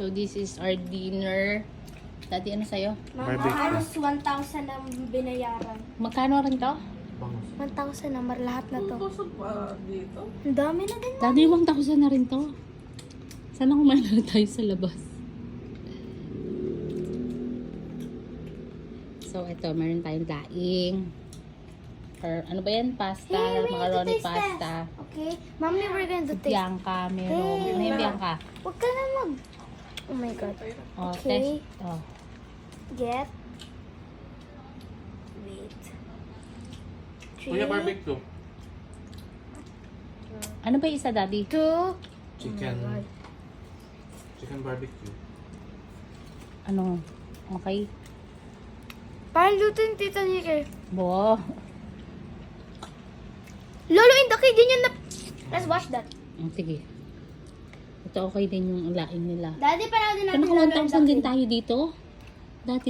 So, this is our dinner. Dati, ano sa'yo? Halos 1,000 ang binayaran. Magkano rin to? 1,000 na, lahat na to. Kusog pa dito. Ang dami na din. Dati, 1,000 na rin to. Sana kumain na tayo sa labas. So, ito, meron tayong daing. Or, ano ba yan? Pasta, Hey, we need to macaroni taste pasta. Okay? Mommy, we're going to taste. Bianca, meron. Ano yung Bianca? Huwag ka na mag... Oh my God. Oh, Okay. test. Oh. Get. Wait. Kuya, barbecue. Ano ba yung isa, Daddy? 2. Chicken. Chicken barbecue. Ano? Okay. Parang luto yung tita niya kay. Bo. Lolo, hindi ganyan na... Let's watch that. Sige. Ito okay din yung laing nila. Daddy, parang din natin Naka 1,000 din tayo dito. Dati